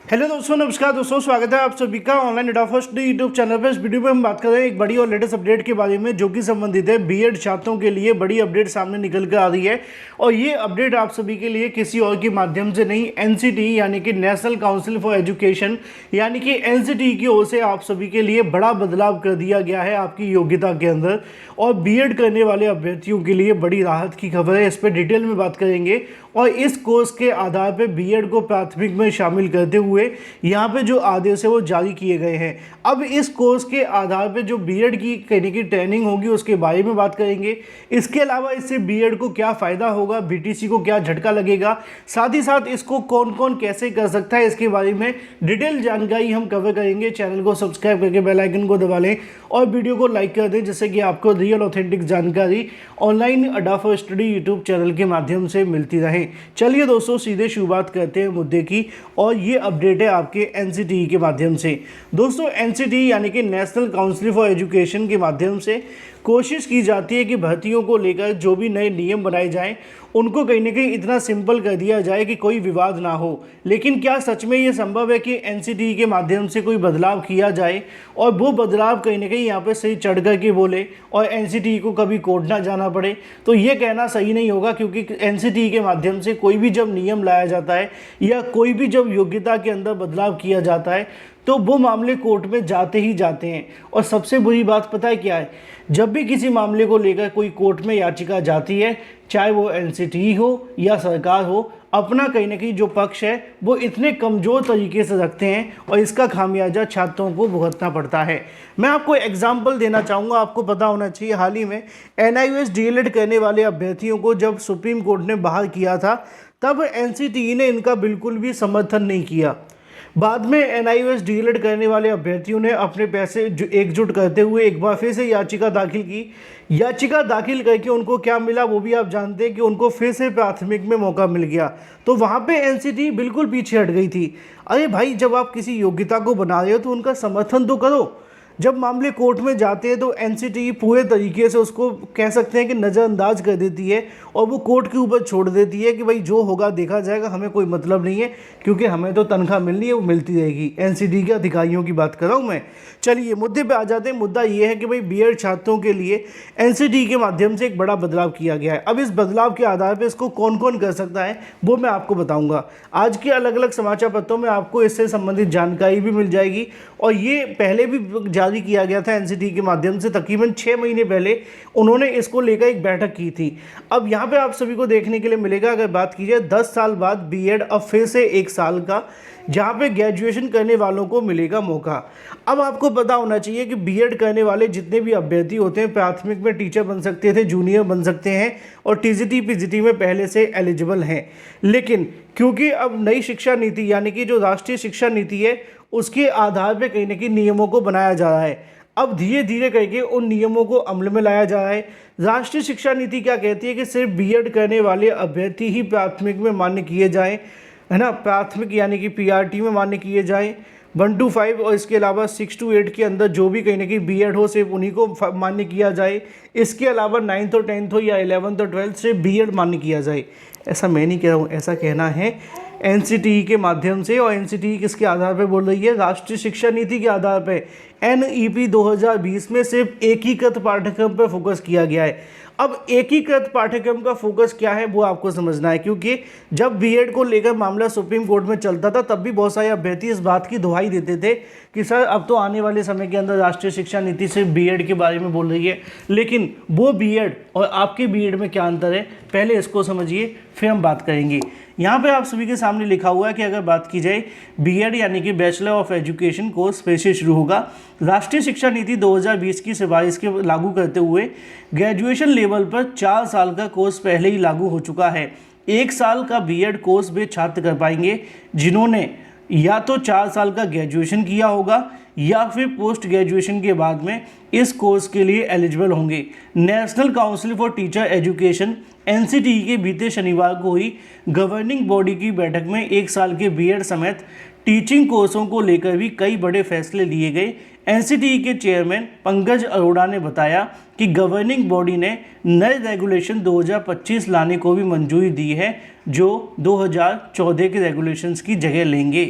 Hello दोस्तों, नमस्कार दोस्तों, स्वागत है आप सभी का ऑनलाइन एडा फर्स्ट यूट्यूब चैनल पर। इस वीडियो में हम बात कर रहे हैं एक बड़ी और लेटेस्ट अपडेट के बारे में जो कि संबंधित है बीएड छात्रों के लिए। बड़ी अपडेट सामने निकल कर आ रही है और ये अपडेट आप सभी के लिए किसी और के माध्यम से नहीं, एनसीटी यानी कि नेशनल काउंसिल फॉर एजुकेशन यानी कि एनसीटी की ओर से आप सभी के लिए बड़ा बदलाव कर दिया गया है आपकी योग्यता के अंदर। और बीएड करने वाले अभ्यर्थियों के लिए बड़ी राहत की खबर है, इस पर डिटेल में बात करेंगे। और इस कोर्स के आधार पर बीएड को प्राथमिक में शामिल करते हुए यहाँ पे जो आदेश है वो जारी किए गए हैं। अब इस कोर्स के आधार पे जो बीएड की कहने की ट्रेनिंग होगी उसके बारे में बात करेंगे। इसके अलावा इससे बीएड को क्या फ़ायदा होगा, बीटीसी को क्या झटका लगेगा, साथ ही साथ इसको कौन कौन कैसे कर सकता है, इसके बारे में डिटेल जानकारी हम कवर करेंगे। चैनल को सब्सक्राइब करके बेल आइकन को दबा लें और वीडियो को लाइक कर दें, जिससे कि आपको रियल ऑथेंटिक जानकारी ऑनलाइन अड्डा फॉर स्टडी यूट्यूब चैनल के माध्यम से मिलती रहे। चलिए दोस्तों, सीधे शुरुआत करते हैं मुद्दे की। और ये अपडेट है आपके एनसीटी के माध्यम से। दोस्तों, एनसीटी यानी कि नेशनल काउंसिल फॉर एजुकेशन के माध्यम से कोशिश की जाती है कि भर्तियों को लेकर जो भी नए नियम बनाए जाएं उनको कहीं ना कहीं इतना सिंपल कर दिया जाए कि कोई विवाद ना हो। लेकिन क्या सच में ये संभव है कि एनसीटी के माध्यम से कोई बदलाव किया जाए और वो बदलाव कहीं ना कहीं यहाँ पे सही चढ़ कर के बोले और एनसीटी को कभी कोर्ट ना जाना पड़े? तो ये कहना सही नहीं होगा, क्योंकि एनसीटी के माध्यम से कोई भी जब नियम लाया जाता है या कोई भी जब योग्यता के अंदर बदलाव किया जाता है तो वो मामले कोर्ट में जाते ही जाते हैं। और सबसे बुरी बात पता है क्या है? जब भी किसी मामले को लेकर कोई कोर्ट में याचिका जाती है, चाहे वो एनसीटी हो या सरकार हो, अपना कहीं ना कहीं जो पक्ष है वो इतने कमज़ोर तरीके से रखते हैं और इसका खामियाजा छात्रों को भुगतना पड़ता है। मैं आपको एग्जाम्पल देना चाहूँगा, आपको पता होना चाहिए। हाल ही में NIOS डीएलएड करने वाले अभ्यर्थियों को जब सुप्रीम कोर्ट ने बाहर किया था, तब एनसीटी ने इनका बिल्कुल भी समर्थन नहीं किया। बाद में NIOS डीएलएड करने वाले अभ्यर्थियों ने अपने पैसे एकजुट करते हुए एक बार फिर से याचिका दाखिल की। याचिका दाखिल करके उनको क्या मिला वो भी आप जानते हैं कि उनको फिर से प्राथमिक में मौका मिल गया। तो वहाँ पे एनसीटी बिल्कुल पीछे हट गई थी। अरे भाई, जब आप किसी योग्यता को बना रहे हो तो उनका समर्थन तो करो। जब मामले कोर्ट में जाते हैं तो एनसीटी पूरे तरीके से उसको कह सकते हैं कि नज़रअंदाज कर देती है और वो कोर्ट के ऊपर छोड़ देती है कि भाई जो होगा देखा जाएगा, हमें कोई मतलब नहीं है, क्योंकि हमें तो तनख्वाह मिलनी है, वो मिलती रहेगी। एनसीटी के अधिकारियों की बात कर रहा हूँ मैं। चलिए मुद्दे पे आ जाते हैं। मुद्दा ये है कि भाई बीएड छात्रों के लिए एनसीटी के माध्यम से एक बड़ा बदलाव किया गया है। अब इस बदलाव के आधार पर इसको कौन कौन कर सकता है वो मैं आपको बताऊँगा। आज के अलग अलग समाचार पत्रों में आपको इससे संबंधित जानकारी भी मिल जाएगी और ये पहले भी जारी किया गया था एनसीटी के माध्यम से। तकरीबन 6 महीने पहले उन्होंने इसको लेकर एक बैठक की थी। अब यहाँ पे आप सभी को देखने के लिए मिलेगा, अगर बात की जाए 10 साल बाद बीएड अब फिर से 1 साल का, जहाँ पे ग्रेजुएशन करने वालों को मिलेगा मौका। अब आपको पता होना चाहिए कि बीएड करने वाले जितने भी अभ्यर्थी होते हैं, प्राथमिक में टीचर बन सकते थे, जूनियर बन सकते हैं और टीजीटी पीजीटी में पहले से एलिजिबल हैं। लेकिन क्योंकि अब नई शिक्षा नीति यानी कि जो राष्ट्रीय शिक्षा नीति है उसके आधार पर कहीं ना कहीं नियमों को बनाया जा रहा है। अब धीरे धीरे करके उन नियमों को अमल में लाया जा रहा है। राष्ट्रीय शिक्षा नीति क्या कहती है कि सिर्फ बीएड करने वाले अभ्यर्थी ही प्राथमिक में मान्य किए जाएं, है ना। प्राथमिक यानी कि पीआरटी में मान्य किए जाएं 1 to 5, और इसके अलावा 6 to 8 के अंदर जो भी कहीं ना कहीं बीएड हो सिर्फ उन्हीं को मान्य किया जाए। इसके अलावा 9th और 10th हो या 11th और 12th से बीएड मान्य किया जाए। ऐसा मैं नहीं कह रहा हूँ, ऐसा कहना है एनसीटी के माध्यम से। और एनसीटी किसके आधार पर बोल रही है? राष्ट्रीय शिक्षा नीति के आधार पर। NEP 2020 में सिर्फ एकीकृत पाठ्यक्रम पर फोकस किया गया है। अब एकीकृत पाठ्यक्रम का फोकस क्या है वो आपको समझना है, क्योंकि जब बीएड को लेकर मामला सुप्रीम कोर्ट में चलता था तब भी बहुत सारे अभ्यर्थी इस बात की दुहाई देते थे कि सर अब तो आने वाले समय के अंदर राष्ट्रीय शिक्षा नीति सिर्फ बीएड के बारे में बोल रही है। लेकिन वो बीएड और आपके बीएड में क्या अंतर है, पहले इसको समझिए, फिर हम बात करेंगे। यहाँ पे आप सभी के सामने लिखा हुआ है कि अगर बात की जाए बीएड यानी कि बैचलर ऑफ एजुकेशन कोर्स फिर से शुरू होगा। राष्ट्रीय शिक्षा नीति 2020 की सिफारिश के लागू करते हुए ग्रेजुएशन लेवल पर 4 साल का कोर्स पहले ही लागू हो चुका है। 1 साल का बीएड कोर्स वे छात्र कर पाएंगे जिन्होंने या तो 4 साल का ग्रेजुएशन किया होगा या फिर पोस्ट ग्रेजुएशन के बाद में इस कोर्स के लिए एलिजिबल होंगे। National council for teacher education NCT के बीते शनिवार को हुई गवर्निंग बॉडी की बैठक में 1 साल के बीएड समेत टीचिंग कोर्सों को लेकर भी कई बड़े फैसले लिए गए। एनसीटी के चेयरमैन पंकज अरोड़ा ने बताया कि गवर्निंग बॉडी ने नए रेगुलेशन 2025 लाने को भी मंजूरी दी है, जो 2014 के रेगुलेशंस की जगह लेंगे।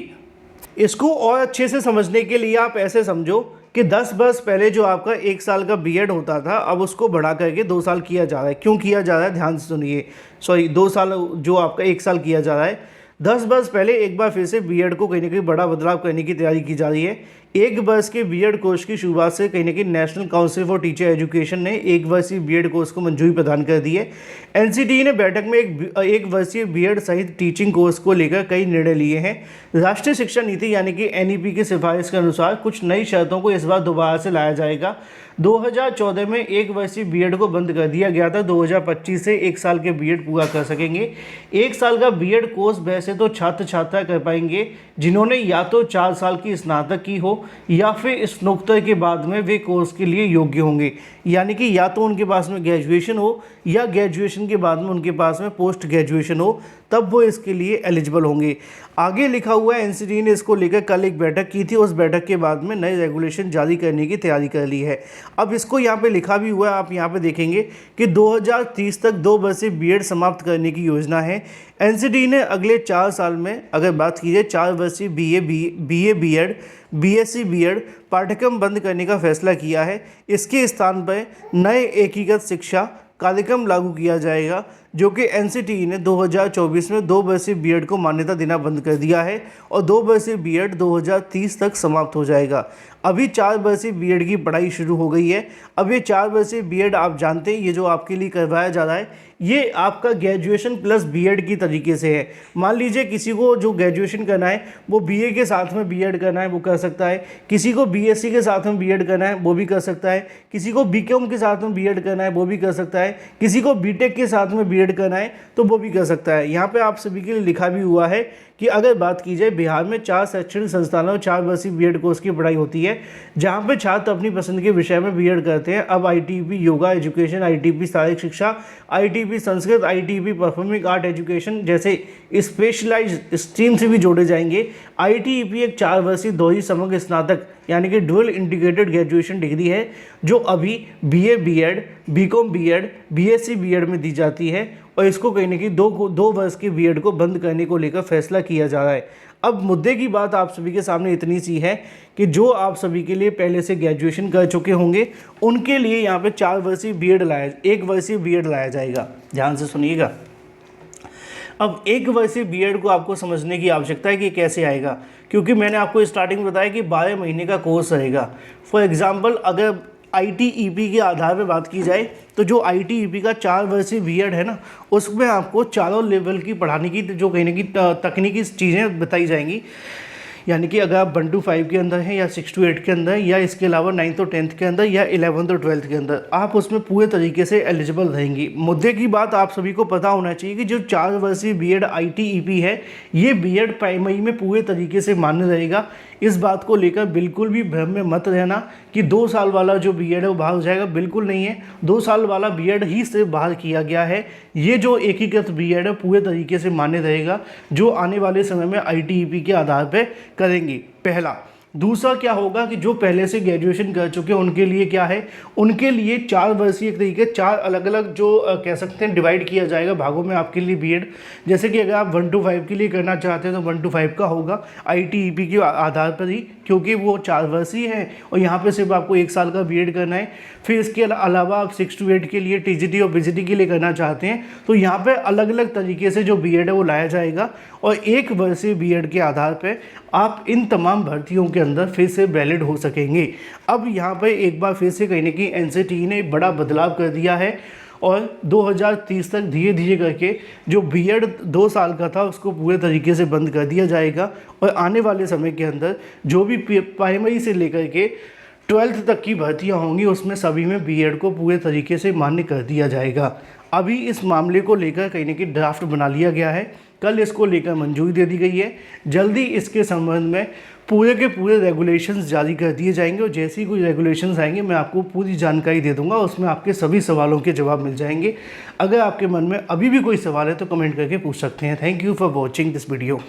इसको और अच्छे से समझने के लिए आप ऐसे समझो कि 10 वर्ष पहले जो आपका 1 साल का बीएड होता था, अब उसको बढ़ा करके 2 साल किया जा रहा है। क्यों किया जा रहा है, ध्यान से सुनिए। सॉरी, 2 साल जो आपका 1 साल किया जा रहा है। 10 वर्ष पहले एक बार फिर से बीएड को कहीं ना कहीं बड़ा बदलाव करने की तैयारी की जा रही है। 1 वर्ष के बीएड कोर्स की शुरुआत से कहीं ना कहीं national council for teacher education ने 1 वर्षीय बीएड कोर्स को मंजूरी प्रदान कर दी है। एनसीटीई ने बैठक में एक वर्षीय बीएड सहित टीचिंग कोर्स को लेकर कई निर्णय लिए हैं। राष्ट्रीय शिक्षा नीति यानी कि एनईपी की सिफारिश के अनुसार कुछ नई शर्तों को इस बार दोबारा से लाया जाएगा। 2014 में 1 वर्षीय बीएड को बंद कर दिया गया था। 2025 से 1 साल के बीएड पूरा कर सकेंगे। 1 साल का बीएड कोर्स वैसे तो छात्र छात्रा कर पाएंगे जिन्होंने या तो 4 साल की स्नातक की हो या फिर स्नातक के बाद में वे कोर्स के लिए योग्य होंगे। यानी कि या तो उनके पास में ग्रेजुएशन हो या ग्रेजुएशन के बाद में उनके पास में पोस्ट ग्रेजुएशन हो, तब वो इसके लिए एलिजिबल होंगे। आगे लिखा हुआ है, एनसीटीई ने इसको लेकर कल एक बैठक की थी। उस बैठक के बाद में नए रेगुलेशन जारी करने की तैयारी कर ली है। अब इसको यहाँ पे लिखा भी हुआ है, आप यहाँ पे देखेंगे कि 2030 तक 2 वर्षीय बीएड समाप्त करने की योजना है। एनसीटीई ने अगले 4 साल में अगर बात की जाए 4 वर्षीय बीए बीएड बीएससी बीएड पाठ्यक्रम बंद करने का फैसला किया है। इसके स्थान पर नए एकीकृत शिक्षा कार्यक्रम लागू किया जाएगा, जो कि एनसीटीई ने 2024 में 2 वर्षीय बीएड को मान्यता देना बंद कर दिया है और 2 वर्षीय बीएड 2030 तक समाप्त हो जाएगा। अभी 4 वर्षीय बीएड की पढ़ाई शुरू हो गई है। अब ये 4 वर्षीय बीएड आप जानते हैं, ये जो आपके लिए करवाया जा रहा है ये आपका ग्रेजुएशन प्लस बीएड की तरीके से है। मान लीजिए किसी को जो ग्रेजुएशन करना है वो बीए के साथ में बीएड करना है, वो कर सकता है। किसी को बीएससी के साथ में बीएड करना है, वो भी कर सकता है। किसी को बीकॉम के साथ में बीएड करना है, वो भी कर सकता है। किसी को बीटेक के साथ में बीएड करना है तो वो भी कर सकता है। यहाँ पे आप सभी के लिए लिखा भी हुआ है कि अगर बात की जाए बिहार में 4 शैक्षणिक संस्थानों में 4 वर्षीय बीएड कोर्स की पढ़ाई होती है, जहाँ पे छात्र अपनी पसंद के विषय में बीएड करते हैं। अब आईटीपी योगा एजुकेशन, आईटीपी शारीरिक शिक्षा, ITP Sanskrit, ITP performing art education जैसे स्पेशलाइज्ड स्ट्रीम से भी जोड़े जाएंगे। आईटीपी एक 4 वर्षीय दोहरी समग्र स्नातक यानी कि डुअल इंटीग्रेटेड ग्रेजुएशन डिग्री है, जो अभी BA BEd, BCom BEd, BSc BEd में दी जाती है और इसको कहीं ना कहीं 2 वर्ष के बीएड को बंद करने को लेकर फैसला किया जा रहा है। अब मुद्दे की बात आप सभी के सामने इतनी सी है कि जो आप सभी के लिए पहले से ग्रेजुएशन कर चुके होंगे उनके लिए यहाँ पे 1 वर्षीय बीएड लाया जाएगा। ध्यान से सुनिएगा। अब 1 वर्षीय बीएड को आपको समझने की आवश्यकता है कि कैसे आएगा, क्योंकि मैंने आपको स्टार्टिंग में बताया कि 12 महीने का कोर्स रहेगा। फॉर एग्जाम्पल अगर आईटीईपी के आधार पर बात की जाए तो जो आईटीईपी का 4 वर्षीय बीएड है ना, उसमें आपको चारों लेवल की पढ़ाने की जो कहीं ना कहीं तकनीकी चीज़ें बताई जाएंगी। यानी कि अगर आप 1 to 5 के अंदर हैं या 6 to 8 के अंदर या इसके अलावा 9th और 10th के अंदर या 11th और 12th के अंदर, आप उसमें पूरे तरीके से एलिजिबल रहेंगी। मुद्दे की बात आप सभी को पता होना चाहिए कि जो 4 वर्षीय बीएड आईटीईपी है, ये बीएड प्राइमरी में पूरे तरीके से मान्य रहेगा। इस बात को लेकर बिल्कुल भी भ्रम में मत रहना कि 2 साल वाला जो बीएड है वो बाहर हो जाएगा, बिल्कुल नहीं है। 2 साल वाला बीएड ही सिर्फ बाहर किया गया है। ये जो एकीकृत बीएड है पूरे तरीके से मान्य रहेगा, जो आने वाले समय में आईटीईपी के आधार पर करेंगे। पहला। दूसरा क्या होगा कि जो पहले से ग्रेजुएशन कर चुके हैं उनके लिए क्या है, उनके लिए 4 वर्षीय तरीके 4 अलग अलग जो कह सकते हैं डिवाइड किया जाएगा भागों में आपके लिए बीएड। जैसे कि अगर आप 1 to 5 के लिए करना चाहते हैं तो 1 to 5 का होगा आईटीईपी के आधार पर ही, क्योंकि वो 4 वर्षीय है और यहाँ पे सिर्फ आपको 1 साल का बीएड करना है। फिर इसके अलावा आप 6 to 8 के लिए टीजीटी और बीजीटी के लिए करना चाहते हैं तो यहाँ पे अलग अलग तरीके से जो बीएड है वो लाया जाएगा और 1 वर्षीय बीएड के आधार पर आप इन तमाम भर्तियों के अंदर फिर से वैलिड हो सकेंगे। अब यहाँ पर एक बार फिर से कहीं ना कहीं एनसीटीई ने बड़ा बदलाव कर दिया है और 2030 तक धीरे धीरे करके जो बीएड 2 साल का था उसको पूरे तरीके से बंद कर दिया जाएगा और आने वाले समय के अंदर जो भी प्राइमरी से लेकर के 12th तक की भर्तियाँ होंगी उसमें सभी में बीएड को पूरे तरीके से मान्य कर दिया जाएगा। अभी इस मामले को लेकर कहीं ना कहीं ड्राफ्ट बना लिया गया है, कल इसको लेकर मंजूरी दे दी गई है। जल्दी इसके संबंध में पूरे के पूरे रेगुलेशंस जारी कर दिए जाएंगे और जैसे ही कोई रेगुलेशंस आएंगे मैं आपको पूरी जानकारी दे दूंगा, उसमें आपके सभी सवालों के जवाब मिल जाएंगे। अगर आपके मन में अभी भी कोई सवाल है तो कमेंट करके पूछ सकते हैं। Thank you for watching this video.